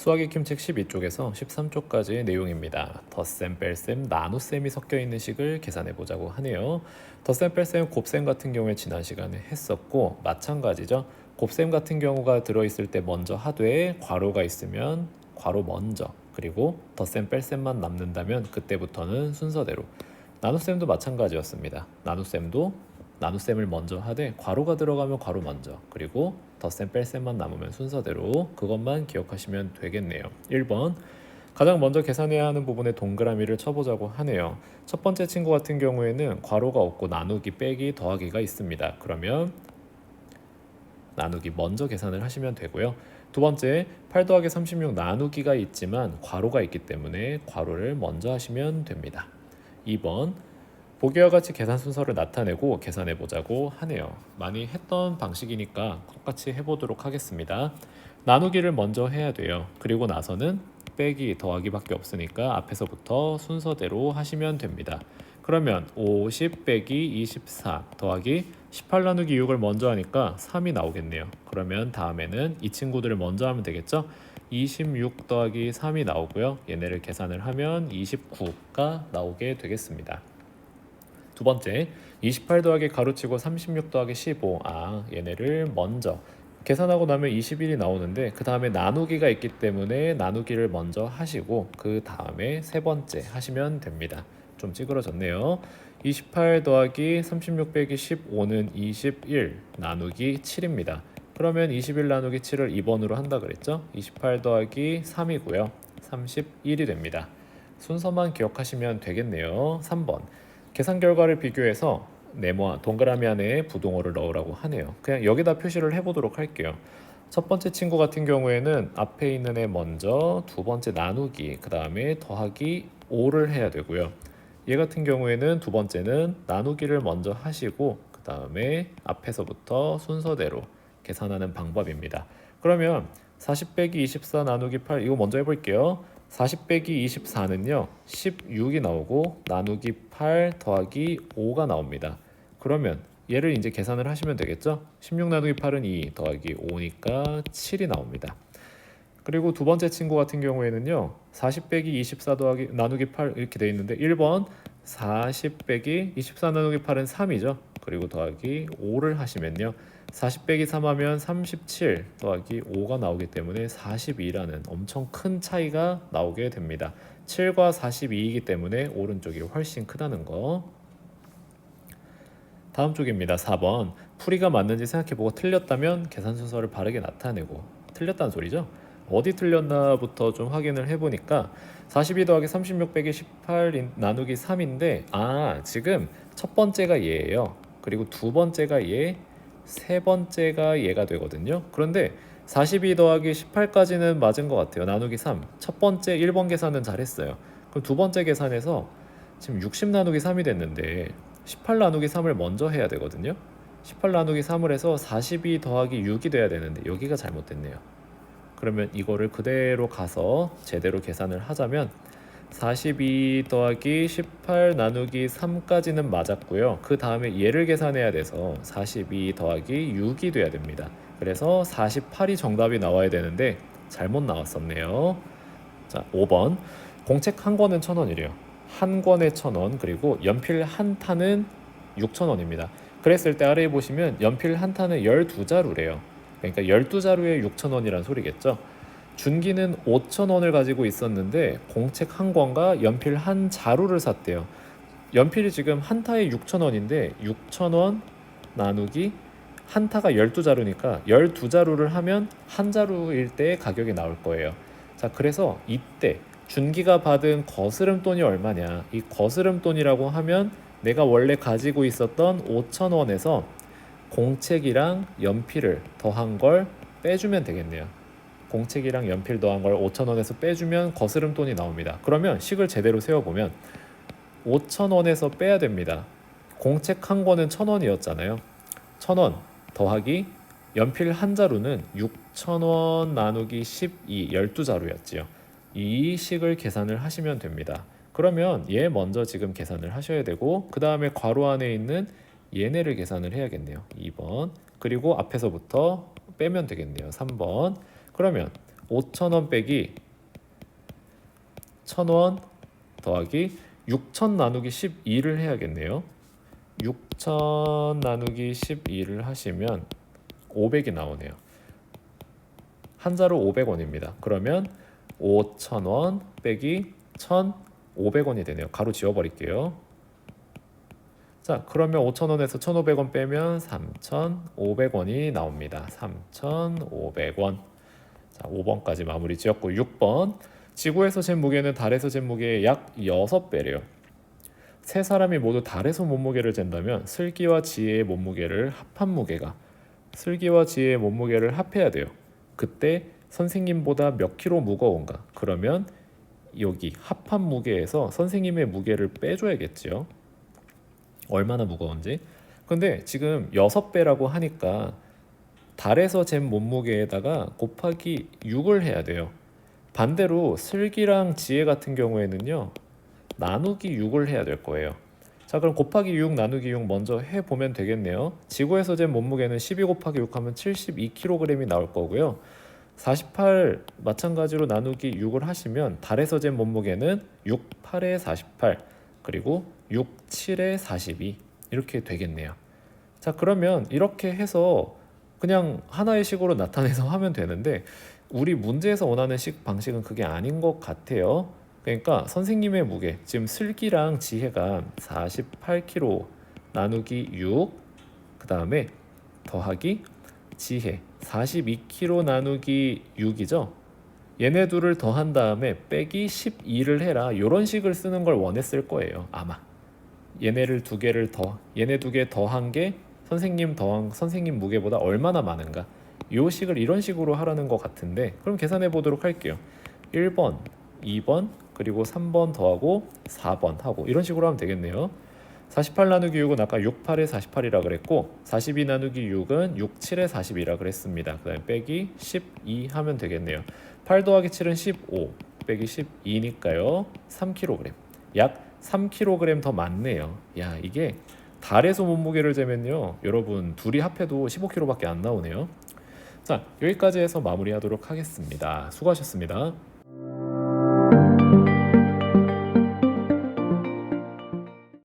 수학 익힘 책 12쪽에서 13쪽까지의 내용입니다. 덧셈, 뺄셈, 나눗셈이 섞여 있는 식을 계산해 보자고 하네요. 덧셈, 뺄셈, 곱셈 같은 경우에 지난 시간에 했었고 마찬가지죠. 곱셈 같은 경우가 들어있을 때 먼저 하되 괄호가 있으면 괄호 먼저, 그리고 덧셈, 뺄셈만 남는다면 그때부터는 순서대로. 나눗셈도 마찬가지였습니다. 나눗셈을 먼저 하되 괄호가 들어가면 괄호 먼저, 그리고 덧셈 뺄셈만 남으면 순서대로. 그것만 기억하시면 되겠네요. 1번, 가장 먼저 계산해야 하는 부분에 동그라미를 쳐보자고 하네요. 첫 번째 친구 같은 경우에는 괄호가 없고 나누기, 빼기, 더하기가 있습니다. 그러면 나누기 먼저 계산을 하시면 되고요. 두 번째, 8 더하기 36 나누기가 있지만 괄호가 있기 때문에 괄호를 먼저 하시면 됩니다. 2번, 보기와 같이 계산 순서를 나타내고 계산해 보자고 하네요. 많이 했던 방식이니까 똑같이 해보도록 하겠습니다. 나누기를 먼저 해야 돼요. 그리고 나서는 빼기, 더하기밖에 없으니까 앞에서부터 순서대로 하시면 됩니다. 그러면 50 빼기 24 더하기 18 나누기 6을 먼저 하니까 3이 나오겠네요. 그러면 다음에는 이 친구들을 먼저 하면 되겠죠? 26 더하기 3이 나오고요. 얘네를 계산을 하면 29가 나오게 되겠습니다. 두 번째, 28 더하기 가로치고 36 더하기 15. 얘네를 먼저 계산하고 나면 21이 나오는데 그 다음에 나누기가 있기 때문에 나누기를 먼저 하시고 그 다음에 세 번째 하시면 됩니다. 좀 찌그러졌네요. 28 더하기 36 빼기 15는 21 나누기 7입니다. 그러면 21 나누기 7을 2번으로 한다 그랬죠? 28 더하기 3이고요. 31이 됩니다. 순서만 기억하시면 되겠네요. 3번, 계산 결과를 비교해서 네모와 동그라미 안에 부동호를 넣으라고 하네요. 그냥 여기다 표시를 해보도록 할게요. 첫 번째 친구 같은 경우에는 앞에 있는 애 먼저, 두 번째 나누기, 그 다음에 더하기 5를 해야 되고요. 얘 같은 경우에는 두 번째는 나누기를 먼저 하시고 그 다음에 앞에서부터 순서대로 계산하는 방법입니다. 그러면 40 빼기 24 나누기 8 이거 먼저 해볼게요. 40 빼기 24는요 16이 나오고 나누기 8 더하기 5가 나옵니다. 그러면 얘를 이제 계산을 하시면 되겠죠. 16 나누기 8은 2 더하기 5니까 7이 나옵니다. 그리고 두 번째 친구 같은 경우에는요 40 빼기 24 더하기 나누기 8 이렇게 돼 있는데 1번 40 빼기 24 나누기 8은 3이죠. 그리고 더하기 5를 하시면요 40 빼기 3 하면 37 더하기 5가 나오기 때문에 42라는 엄청 큰 차이가 나오게 됩니다. 7과 42이기 때문에 오른쪽이 훨씬 크다는 거. 다음 쪽입니다. 4번, 풀이가 맞는지 생각해보고 틀렸다면 계산 순서를 바르게 나타내고. 틀렸다는 소리죠. 어디 틀렸나부터 좀 확인을 해보니까 42 더하기 36 빼기 18 나누기 3인데 지금 첫 번째가 얘예요. 그리고 두 번째가 얘, 세 번째가 얘가 되거든요. 그런데 42 더하기 18까지는 맞은 것 같아요. 나누기 3. 첫 번째 1번 계산은 잘했어요. 그럼 두 번째 계산에서 지금 60 나누기 3이 됐는데 18 나누기 3을 먼저 해야 되거든요. 18 나누기 3을 해서 42 더하기 6이 돼야 되는데 여기가 잘못됐네요. 그러면 이거를 그대로 가서 제대로 계산을 하자면 42 더하기 18 나누기 3까지는 맞았고요. 그 다음에 얘를 계산해야 돼서 42 더하기 6이 돼야 됩니다. 그래서 48이 정답이 나와야 되는데 잘못 나왔었네요. 자, 5번, 공책 한 권은 1,000원이래요. 한 권에 1,000원, 그리고 연필 한 탄은 6,000원입니다. 그랬을 때 아래에 보시면 연필 한 탄은 12자루래요. 그러니까 12자루에 6,000원이란 소리겠죠. 준기는 5,000원을 가지고 있었는데 공책 한 권과 연필 한 자루를 샀대요. 연필이 지금 한 타에 6,000원인데 6,000원 나누기 한 타가 12자루니까 12자루를 하면 한 자루일 때의 가격이 나올 거예요. 자, 그래서 이때 준기가 받은 거스름돈이 얼마냐, 이 거스름돈이라고 하면 내가 원래 가지고 있었던 5,000원에서 공책이랑 연필을 더한 걸 빼주면 되겠네요. 공책이랑 연필 더한 걸 5,000원에서 빼주면 거스름돈이 나옵니다. 그러면 식을 제대로 세워보면 5,000원에서 빼야 됩니다. 공책 한 권은 1,000원이었잖아요. 1,000원 더하기 연필 한 자루는 6,000원 나누기 12, 12자루였지요. 이 식을 계산을 하시면 됩니다. 그러면 얘 먼저 지금 계산을 하셔야 되고 그 다음에 괄호 안에 있는 얘네를 계산을 해야겠네요. 2번. 그리고 앞에서부터 빼면 되겠네요. 3번. 그러면 5,000원 빼기 1,000원 더하기 6,000 나누기 12를 해야겠네요. 6,000 나누기 12를 하시면 500이 나오네요. 한자로 500원입니다. 그러면 5,000원 빼기 1,500원이 되네요. 가로 지워버릴게요. 자, 그러면 5,000원에서 1,500원 빼면 3,500원이 나옵니다. 3,500원. 자, 5번까지 마무리 지었고 6번. 지구에서 잰 무게는 달에서 잰 무게의 약 6배래요. 세 사람이 모두 달에서 몸무게를 잰다면 슬기와 지혜의 몸무게를 합한 무게가 슬기와 지혜의 몸무게를 합해야 돼요. 그때 선생님보다 몇 킬로 무거운가? 그러면 여기 합한 무게에서 선생님의 무게를 빼줘야겠죠. 얼마나 무거운지. 근데 지금 6배라고 하니까 달에서 잰 몸무게에다가 곱하기 6을 해야 돼요. 반대로 슬기랑 지혜 같은 경우에는요. 나누기 6을 해야 될 거예요. 자, 그럼 곱하기 6 나누기 6 먼저 해보면 되겠네요. 지구에서 잰 몸무게는 12 곱하기 6 하면 72kg이 나올 거고요. 48 마찬가지로 나누기 6을 하시면 달에서 잰 몸무게는 6, 8에 48 그리고 6, 7에 42 이렇게 되겠네요. 자, 그러면 이렇게 해서 그냥 하나의 식으로 나타내서 하면 되는데 우리 문제에서 원하는 방식은 그게 아닌 것 같아요. 그러니까 선생님의 무게, 지금 슬기랑 지혜가 48kg 나누기 6, 그 다음에 더하기 지혜 42kg 나누기 6이죠. 얘네 둘을 더한 다음에 빼기 12를 해라. 이런 식을 쓰는 걸 원했을 거예요. 아마 얘네를 두 개를 얘네 두 개 더한 게 선생님 무게보다 얼마나 많은가. 이 식을 이런 식으로 하라는 것 같은데 그럼 계산해 보도록 할게요. 1번, 2번, 그리고 3번 더하고 4번 하고 이런 식으로 하면 되겠네요. 48 나누기 6은 아까 6, 8에 48이라 그랬고 42 나누기 6은 6, 7에 42라 그랬습니다. 그 다음에 빼기 12 하면 되겠네요. 8 더하기 7은 15 빼기 12니까요 3kg, 약 3kg 더 많네요. 야, 이게 달에서 몸무게를 재면요 여러분 둘이 합해도 15kg밖에 안 나오네요. 자, 여기까지 해서 마무리하도록 하겠습니다. 수고하셨습니다.